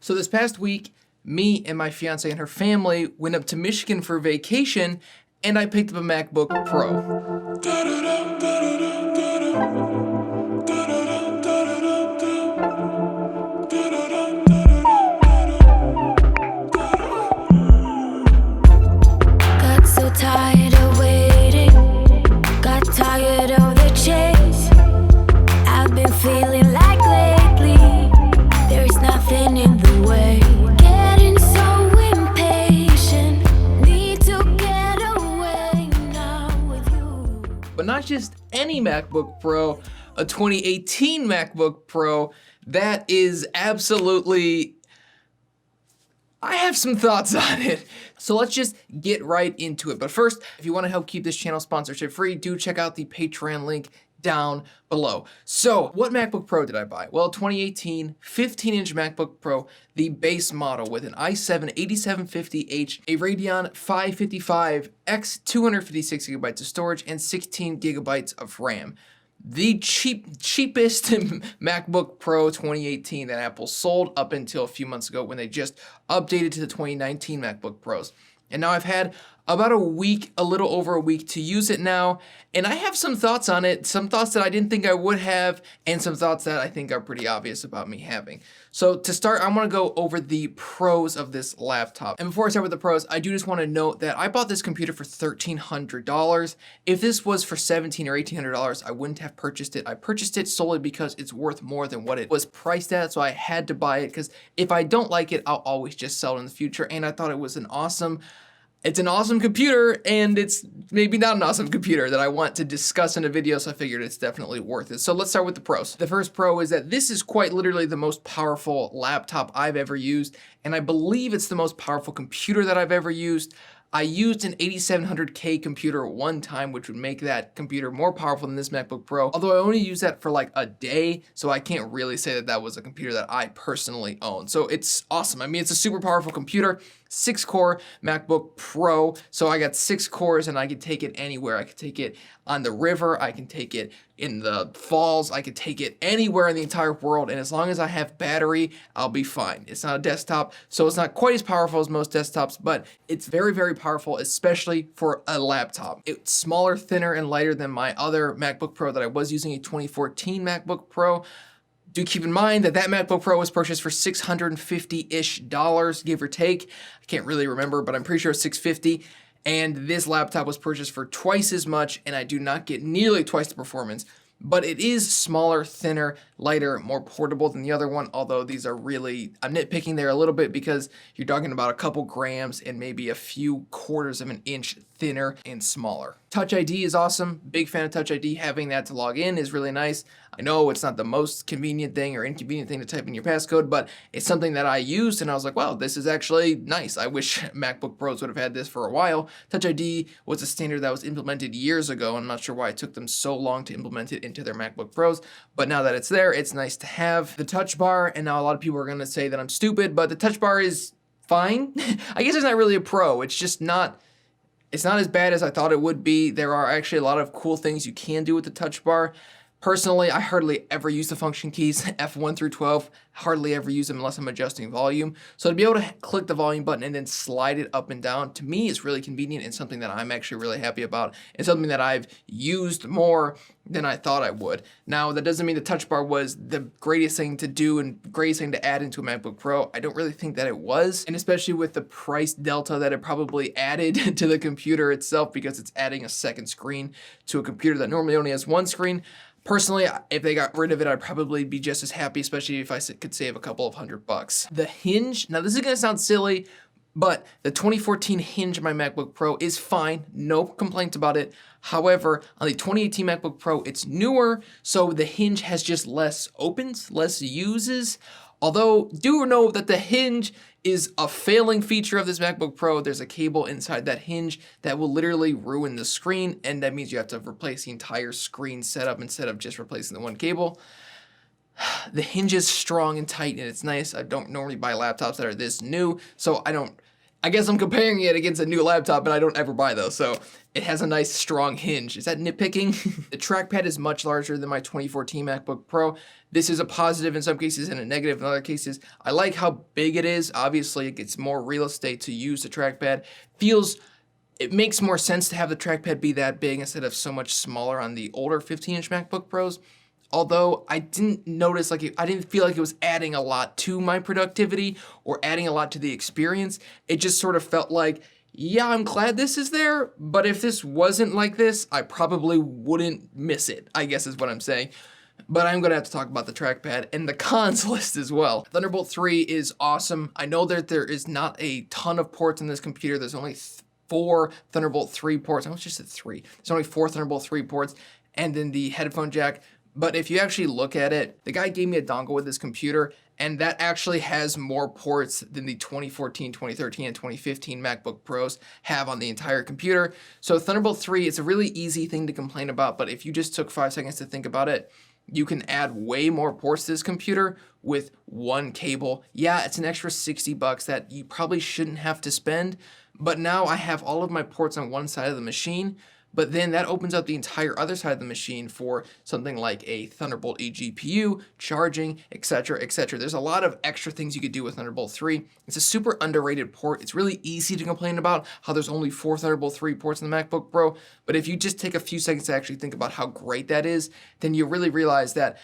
So this past week, me and my fiance and her family went up to Michigan for vacation, and I picked up a MacBook Pro. Got so tired of waiting, got tired of the chase. I've been feeling like lately there's nothing in the way. Getting so impatient, need to get away now with you. But not just any MacBook Pro, a 2018 MacBook Pro that is absolutely... I have some thoughts on it. So let's just get right into it. But first, if you want to help keep this channel sponsorship free, do check out the Patreon link down below. So what MacBook Pro did I buy? Well, 2018 15-inch MacBook Pro, the base model with an i7 8750H, a Radeon 555X, 256 gigabytes of storage, and 16 gigabytes of RAM. The cheapest MacBook Pro 2018 that Apple sold up until a few months ago when they just updated to the 2019 MacBook Pros. And now I've had about a week, a little over a week to use it now, and I have some thoughts on it, some thoughts that I didn't think I would have, and some thoughts that I think are pretty obvious about me having. So to start, I want to go over the pros of this laptop. And before I start with the pros, I do just want to note that I bought this computer for $1,300. If this was for $1,700 or $1,800, I wouldn't have purchased it. I purchased it solely because it's worth more than what it was priced at, so I had to buy it because if I don't like it, I'll always just sell it in the future, and I thought it was it's an awesome computer, and it's maybe not an awesome computer that I want to discuss in a video, so I figured it's definitely worth it. So let's start with the pros. The first pro is that this is quite literally the most powerful laptop I've ever used, and I believe it's the most powerful computer that I've ever used. I used an 8700K computer one time, which would make that computer more powerful than this MacBook Pro, although I only used that for like a day, so I can't really say that that was a computer that I personally own. So it's awesome. I mean, it's a super powerful computer, 6-core MacBook Pro, so I got 6 cores and I can take it anywhere. I can take it on the river, I can take it in the falls, I could take it anywhere in the entire world, and as long as I have battery, I'll be fine. It's not a desktop, so it's not quite as powerful as most desktops, but it's very, very powerful, especially for a laptop. It's smaller, thinner, and lighter than my other MacBook Pro that I was using, a 2014 MacBook Pro. Do keep in mind that that MacBook Pro was purchased for $650-ish, give or take. I can't really remember, but I'm pretty sure it's $650. And this laptop was purchased for twice as much, and I do not get nearly twice the performance. But it is smaller, thinner, lighter, more portable than the other one, although these are really, I'm nitpicking there a little bit because you're talking about a couple grams and maybe a few quarters of an inch thinner and smaller. Touch ID is awesome. Big fan of Touch ID. Having that to log in is really nice. I know it's not the most convenient thing or inconvenient thing to type in your passcode, but it's something that I used and I was like, wow, this is actually nice. I wish MacBook Pros would have had this for a while. Touch ID was a standard that was implemented years ago. I'm not sure why it took them so long to implement it into their MacBook Pros, but now that it's there, it's nice to have. The touch bar, and now a lot of people are going to say that I'm stupid, but the touch bar is fine. I guess it's not really a pro. It's just not... It's not as bad as I thought it would be. There are actually a lot of cool things you can do with the touch bar. Personally, I hardly ever use the function keys, F1 through 12, hardly ever use them unless I'm adjusting volume. So to be able to click the volume button and then slide it up and down, to me is really convenient and something that I'm actually really happy about. It's something that I've used more than I thought I would. Now, that doesn't mean the touch bar was the greatest thing to do and greatest thing to add into a MacBook Pro. I don't really think that it was, and especially with the price delta that it probably added to the computer itself because it's adding a second screen to a computer that normally only has one screen. Personally, if they got rid of it, I'd probably be just as happy, especially if I could save a couple of $100. The hinge, now this is gonna sound silly, but the 2014 hinge on my MacBook Pro is fine, no complaints about it. However, on the 2018 MacBook Pro, it's newer, so the hinge has just less opens, less uses. Although, do know that the hinge is a failing feature of this MacBook Pro. There's a cable inside that hinge that will literally ruin the screen, and that means you have to replace the entire screen setup instead of just replacing the one cable. The hinge is strong and tight, and it's nice. I don't normally buy laptops that are this new, so I guess I'm comparing it against a new laptop, and I don't ever buy those, so it has a nice strong hinge. Is that nitpicking? The trackpad is much larger than my 2014 MacBook Pro. This is a positive in some cases and a negative in other cases. I like how big it is. Obviously, it gets more real estate to use the trackpad. It makes more sense to have the trackpad be that big instead of so much smaller on the older 15-inch MacBook Pros. Although I didn't notice, I didn't feel like it was adding a lot to my productivity or adding a lot to the experience. It just sort of felt like, yeah, I'm glad this is there, but if this wasn't like this, I probably wouldn't miss it, I guess is what I'm saying. But I'm gonna have to talk about the trackpad and the cons list as well. Thunderbolt 3 is awesome. I know that there is not a ton of ports in this computer. There's only 4 Thunderbolt 3 ports. I almost just said 3. There's only 4 Thunderbolt 3 ports, and then the headphone jack. But if you actually look at it, the guy gave me a dongle with this computer, and that actually has more ports than the 2014, 2013, and 2015 MacBook Pros have on the entire computer. So Thunderbolt 3 is a really easy thing to complain about, but if you just took 5 seconds to think about it, you can add way more ports to this computer with one cable. Yeah, it's an extra $60 that you probably shouldn't have to spend, but now I have all of my ports on one side of the machine. But then that opens up the entire other side of the machine for something like a Thunderbolt eGPU, charging, etc., etc. There's a lot of extra things you could do with Thunderbolt 3. It's a super underrated port. It's really easy to complain about how there's only 4 Thunderbolt 3 ports in the MacBook Pro, but if you just take a few seconds to actually think about how great that is, then you really realize that,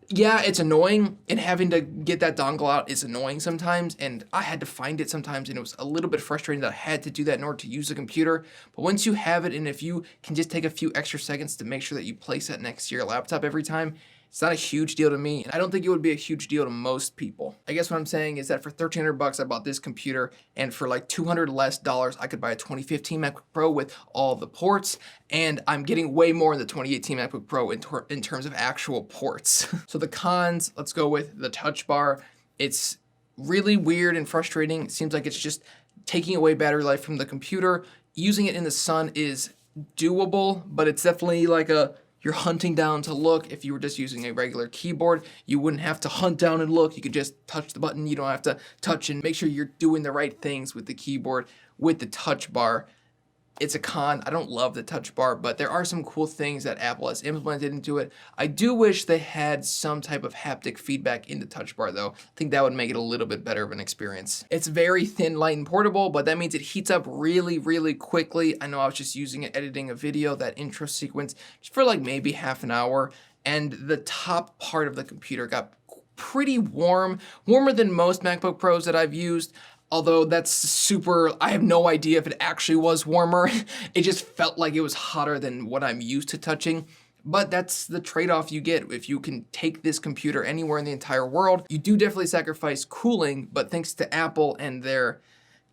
yeah, it's annoying, and having to get that dongle out is annoying sometimes, and I had to find it sometimes, and it was a little bit frustrating that I had to do that in order to use the computer. But once you have it, and if you can just take a few extra seconds to make sure that you place that next to your laptop every time, it's not a huge deal to me, and I don't think it would be a huge deal to most people. I guess what I'm saying is that for $1,300 I bought this computer, and for like $200 less I could buy a 2015 MacBook Pro with all the ports, and I'm getting way more in the 2018 MacBook Pro in terms of actual ports. So the cons, let's go with the touch bar. It's really weird and frustrating. It seems like it's just taking away battery life from the computer. Using it in the sun is doable, but it's definitely like you're hunting down to look. If you were just using a regular keyboard, you wouldn't have to hunt down and look. You could just touch the button. You don't have to touch and make sure you're doing the right things with the keyboard. With the touch bar, it's a con. I don't love the touch bar, but there are some cool things that Apple has implemented into it. I do wish they had some type of haptic feedback in the touch bar though. I think that would make it a little bit better of an experience. It's very thin, light, and portable, but that means it heats up really, really quickly. I know I was just using it editing a video, that intro sequence, just for like maybe half an hour, and the top part of the computer got pretty warm, warmer than most MacBook Pros that I've used. Although that's super, I have no idea if it actually was warmer. It just felt like it was hotter than what I'm used to touching. But that's the trade-off you get if you can take this computer anywhere in the entire world. You do definitely sacrifice cooling, but thanks to Apple and their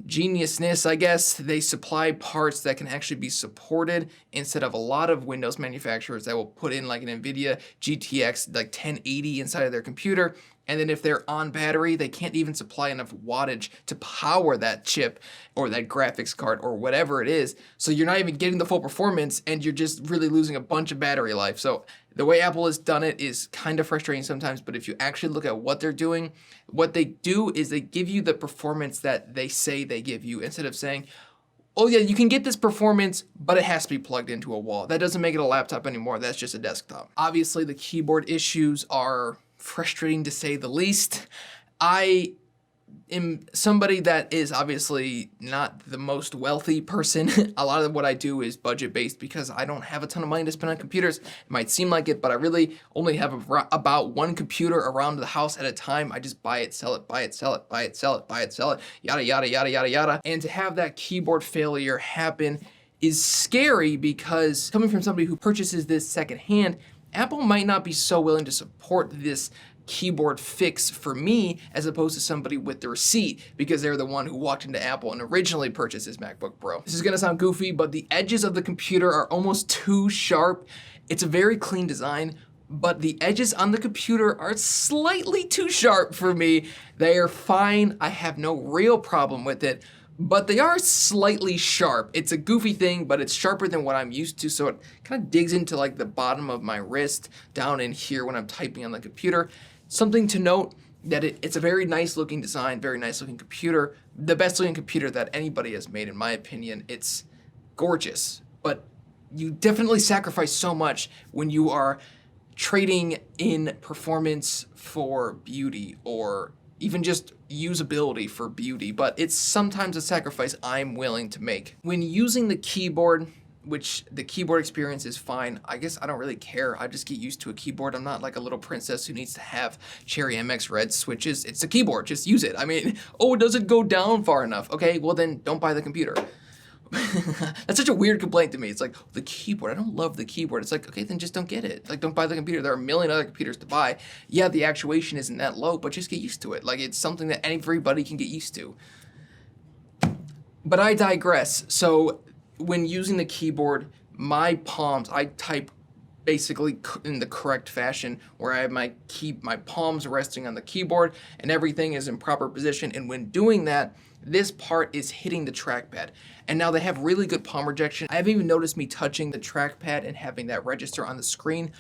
geniusness, I guess, they supply parts that can actually be supported instead of a lot of Windows manufacturers that will put in like an NVIDIA GTX like 1080 inside of their computer. And then if they're on battery, they can't even supply enough wattage to power that chip or that graphics card or whatever it is. So you're not even getting the full performance, and you're just really losing a bunch of battery life. So the way Apple has done it is kind of frustrating sometimes, but if you actually look at what they're doing, what they do is they give you the performance that they say they give you, instead of saying, oh yeah, you can get this performance, but it has to be plugged into a wall. That doesn't make it a laptop anymore. That's just a desktop. Obviously, the keyboard issues are frustrating to say the least. I am somebody that is obviously not the most wealthy person. A lot of what I do is budget based because I don't have a ton of money to spend on computers. It might seem like it, but I really only have about one computer around the house at a time. I just buy it, sell it, buy it, sell it, buy it, sell it, buy it, sell it, yada, yada, yada, yada, yada. And to have that keyboard failure happen is scary, because coming from somebody who purchases this secondhand, Apple might not be so willing to support this keyboard fix for me as opposed to somebody with the receipt, because they're the one who walked into Apple and originally purchased this MacBook Pro. This is gonna sound goofy, but the edges of the computer are almost too sharp. It's a very clean design, but the edges on the computer are slightly too sharp for me. They are fine. I have no real problem with it, but they are slightly sharp. It's a goofy thing, but it's sharper than what I'm used to, so it kind of digs into like the bottom of my wrist down in here when I'm typing on the computer. Something to note, that it's a very nice looking design, very nice looking computer, the best looking computer that anybody has made in my opinion. It's gorgeous, but you definitely sacrifice so much when you are trading in performance for beauty or even just usability for beauty, but it's sometimes a sacrifice I'm willing to make. When using the keyboard, which the keyboard experience is fine, I guess I don't really care. I just get used to a keyboard. I'm not like a little princess who needs to have Cherry MX Red switches. It's a keyboard, just use it. I mean, oh, does it go down far enough? Okay, well then don't buy the computer. That's such a weird complaint to me. It's like, the keyboard, I don't love the keyboard. It's like, okay, then just don't get it. Like, don't buy the computer. There are a million other computers to buy. Yeah, the actuation isn't that low, but just get used to it. Like, it's something that everybody can get used to. But I digress. So, when using the keyboard, my palms, I type basically in the correct fashion where I have my palms resting on the keyboard and everything is in proper position. And when doing that, this part is hitting the trackpad. And now they have really good palm rejection. I haven't even noticed me touching the trackpad and having that register on the screen,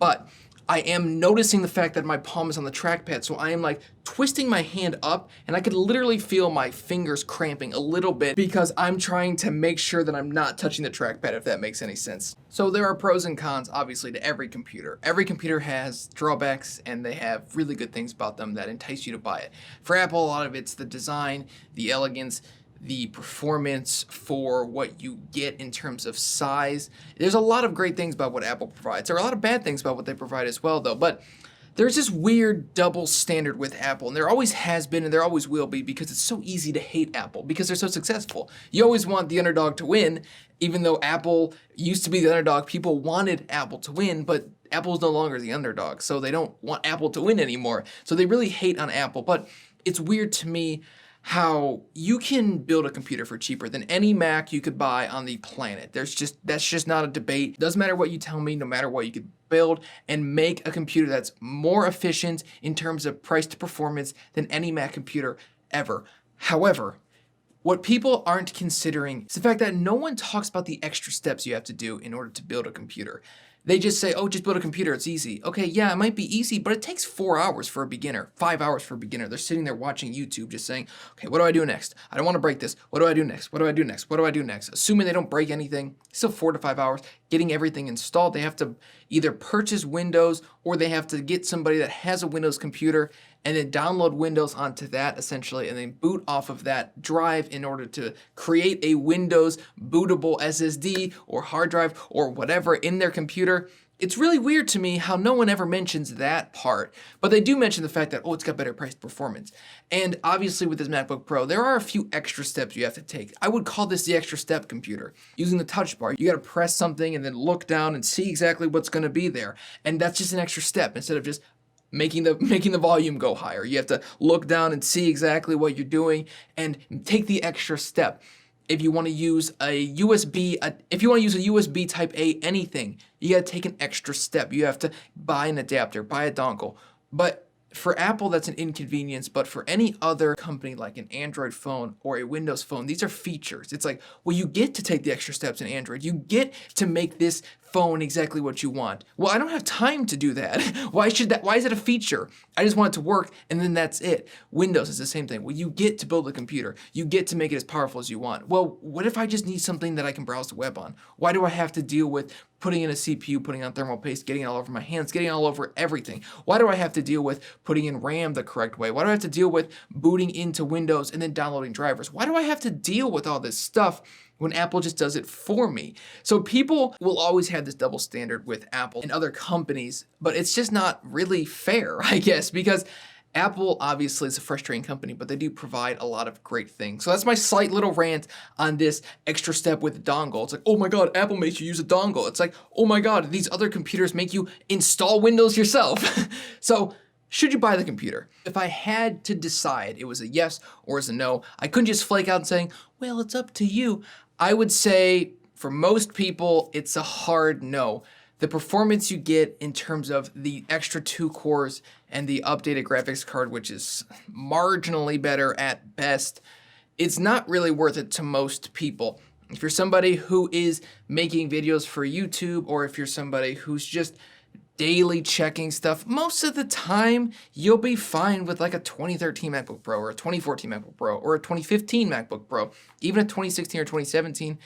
but I am noticing the fact that my palm is on the trackpad, so I am like twisting my hand up and I could literally feel my fingers cramping a little bit because I'm trying to make sure that I'm not touching the trackpad, if that makes any sense. So there are pros and cons, obviously, to every computer. Every computer has drawbacks and they have really good things about them that entice you to buy it. For Apple, a lot of it's the design, the elegance, the performance for what you get in terms of size. There's a lot of great things about what Apple provides. There are a lot of bad things about what they provide as well, though. But there's this weird double standard with Apple, and there always has been and there always will be because it's so easy to hate Apple because they're so successful. You always want the underdog to win, even though Apple used to be the underdog. People wanted Apple to win, but Apple's no longer the underdog, so they don't want Apple to win anymore. So they really hate on Apple, but it's weird to me how you can build a computer for cheaper than any Mac you could buy on the planet. That's just not a debate. Doesn't matter what you tell me, no matter what you could build and make a computer that's more efficient in terms of price to performance than any Mac computer ever. However, what people aren't considering is the fact that no one talks about the extra steps you have to do in order to build a computer. They just say, oh, just build a computer, it's easy. Okay, yeah, it might be easy, but it takes 4 hours for a beginner, 5 hours for a beginner. They're sitting there watching YouTube just saying, okay, what do I do next? I don't want to break this. What do I do next? What do I do next? What do I do next? Assuming they don't break anything, still 4 to 5 hours getting everything installed. They have to either purchase Windows or they have to get somebody that has a Windows computer and then download Windows onto that essentially and then boot off of that drive in order to create a Windows bootable SSD or hard drive or whatever in their computer. It's really weird to me how no one ever mentions that part, but they do mention the fact that, oh, it's got better price performance. And obviously with this MacBook Pro, there are a few extra steps you have to take. I would call this the extra step computer. Using the touch bar, you gotta press something and then look down and see exactly what's gonna be there. And that's just an extra step instead of just making the volume go higher. You have to look down and see exactly what you're doing and take the extra step. If you want to use a USB type A anything, you got to take an extra step. You have to buy an adapter, buy a dongle. But for Apple, that's an inconvenience, but for any other company like an Android phone or a Windows phone, these are features. It's like, well, you get to take the extra steps in Android. You get to make this phone exactly what you want. Well, I don't have time to do that. Why is it a feature? I just want it to work and then that's it. Windows is the same thing. Well, you get to build a computer. You get to make it as powerful as you want. Well, what if I just need something that I can browse the web on? Why do I have to deal with putting in a CPU, putting on thermal paste, getting it all over my hands, getting it all over everything? Why do I have to deal with putting in RAM the correct way? Why do I have to deal with booting into Windows and then downloading drivers? Why do I have to deal with all this stuff when Apple just does it for me? So people will always have this double standard with Apple and other companies, but it's just not really fair, I guess, because Apple obviously is a frustrating company, but they do provide a lot of great things. So that's my slight little rant on this extra step with the dongle. It's like, oh my God, Apple makes you use a dongle. It's like, oh my God, these other computers make you install Windows yourself. So should you buy the computer? If I had to decide it was a yes or as a no, I couldn't just flake out and saying, well, it's up to you. I would say for most people, it's a hard no. The performance you get in terms of the extra 2 cores and the updated graphics card, which is marginally better at best, it's not really worth it to most people. If you're somebody who is making videos for YouTube, or if you're somebody who's just daily checking stuff, most of the time you'll be fine with like a 2013 MacBook Pro or a 2014 MacBook Pro or a 2015 MacBook Pro, even a 2016 or 2017.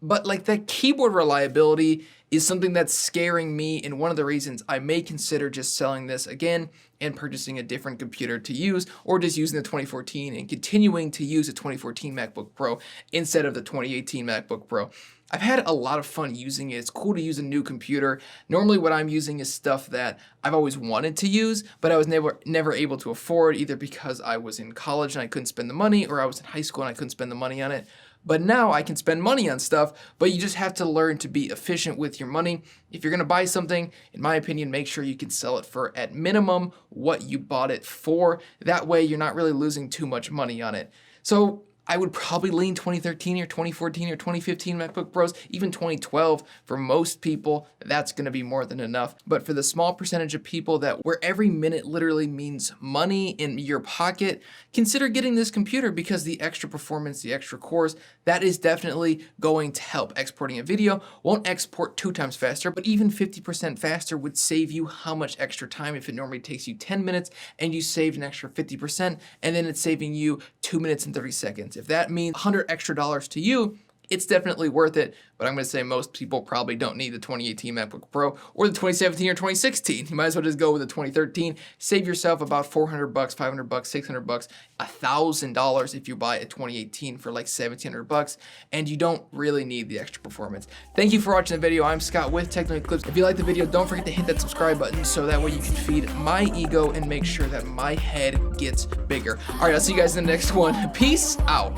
But like that keyboard reliability is something that's scaring me, and one of the reasons I may consider just selling this again and purchasing a different computer to use, or just using the 2014 and continuing to use a 2014 MacBook Pro instead of the 2018 MacBook Pro. I've had a lot of fun using it. It's cool to use a new computer. Normally what I'm using is stuff that I've always wanted to use, but I was never able to afford, either because I was in college and I couldn't spend the money, or I was in high school and I couldn't spend the money on it. But now I can spend money on stuff, but you just have to learn to be efficient with your money. If you're gonna buy something, in my opinion, make sure you can sell it for, at minimum, what you bought it for. That way you're not really losing too much money on it. So I would probably lean 2013 or 2014 or 2015 MacBook Pros, even 2012. For most people, that's gonna be more than enough. But for the small percentage of people where every minute literally means money in your pocket, consider getting this computer, because the extra performance, the extra cores, that is definitely going to help. Exporting a video won't export 2 times faster, but even 50% faster would save you how much extra time? If it normally takes you 10 minutes and you saved an extra 50%, and then it's saving you 2 minutes and 30 seconds. If that means $100 extra to you, it's definitely worth it. But I'm gonna say most people probably don't need the 2018 MacBook Pro or the 2017 or 2016. You might as well just go with the 2013. Save yourself about $400, $500, $600, $1,000 if you buy a 2018 for like $1,700, and you don't really need the extra performance. Thank you for watching the video. I'm Scott with Techno Eclipse. If you like the video, don't forget to hit that subscribe button so that way you can feed my ego and make sure that my head gets bigger. All right, I'll see you guys in the next one. Peace out.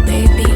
Baby,